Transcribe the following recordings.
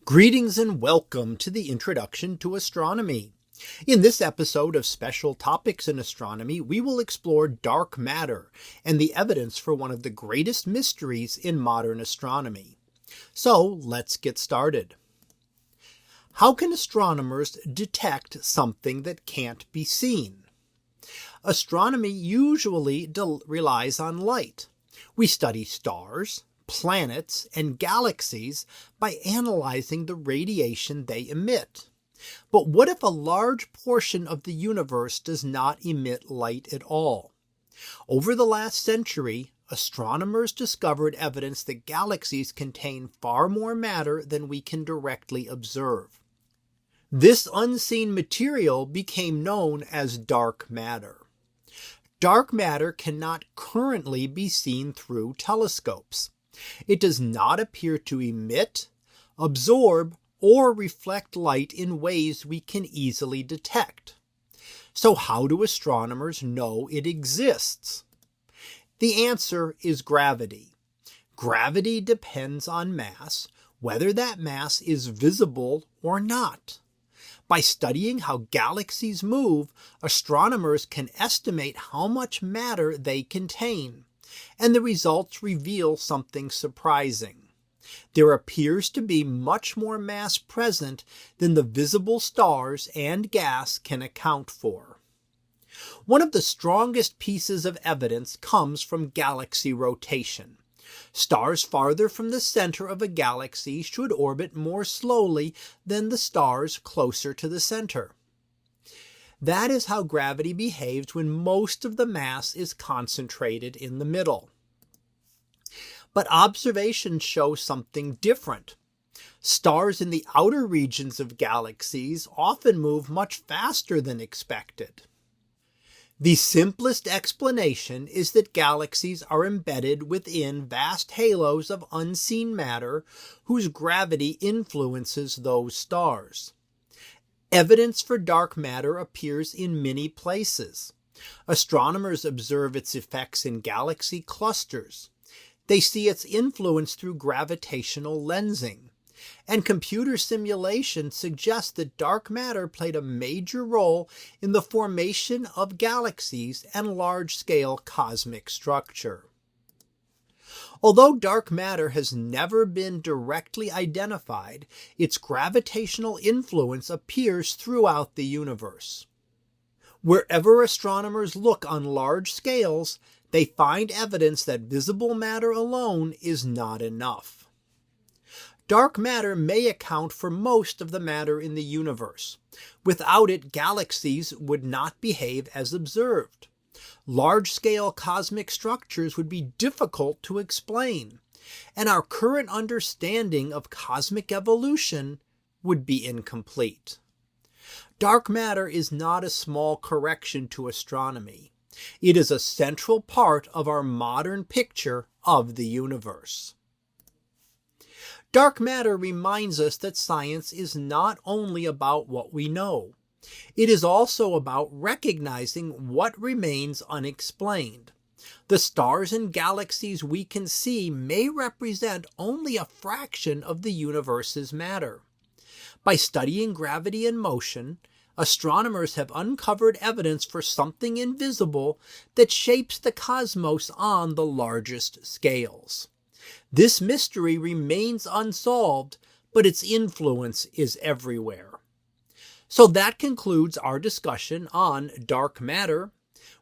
Greetings and welcome to the Introduction to Astronomy. In this episode of Special Topics in Astronomy, we will explore dark matter and the evidence for one of the greatest mysteries in modern astronomy. So let's get started. How can astronomers detect something that can't be seen? Astronomy usually relies on light. We study stars, planets, and galaxies by analyzing the radiation they emit. But what if a large portion of the universe does not emit light at all? Over the last century, astronomers discovered evidence that galaxies contain far more matter than we can directly observe. This unseen material became known as dark matter. Dark matter cannot currently be seen through telescopes. It does not appear to emit, absorb, or reflect light in ways we can easily detect. So how do astronomers know it exists? The answer is gravity. Gravity depends on mass, whether that mass is visible or not. By studying how galaxies move, astronomers can estimate how much matter they contain. And the results reveal something surprising. There appears to be much more mass present than the visible stars and gas can account for. One of the strongest pieces of evidence comes from galaxy rotation. Stars farther from the center of a galaxy should orbit more slowly than the stars closer to the center. That is how gravity behaves when most of the mass is concentrated in the middle. But observations show something different. Stars in the outer regions of galaxies often move much faster than expected. The simplest explanation is that galaxies are embedded within vast halos of unseen matter whose gravity influences those stars. Evidence for dark matter appears in many places. Astronomers observe its effects in galaxy clusters. They see its influence through gravitational lensing. And computer simulations suggest that dark matter played a major role in the formation of galaxies and large-scale cosmic structure. Although dark matter has never been directly identified, its gravitational influence appears throughout the universe. Wherever astronomers look on large scales, they find evidence that visible matter alone is not enough. Dark matter may account for most of the matter in the universe. Without it, galaxies would not behave as observed. Large-scale cosmic structures would be difficult to explain, and our current understanding of cosmic evolution would be incomplete. Dark matter is not a small correction to astronomy. It is a central part of our modern picture of the universe. Dark matter reminds us that science is not only about what we know. It is also about recognizing what remains unexplained. The stars and galaxies we can see may represent only a fraction of the universe's matter. By studying gravity and motion, astronomers have uncovered evidence for something invisible that shapes the cosmos on the largest scales. This mystery remains unsolved, but its influence is everywhere. So that concludes our discussion on dark matter.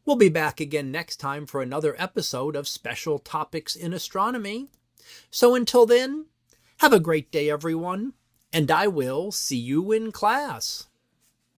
We'll be back again next time for another episode of Special Topics in Astronomy. So until then, have a great day, everyone, and I will see you in class.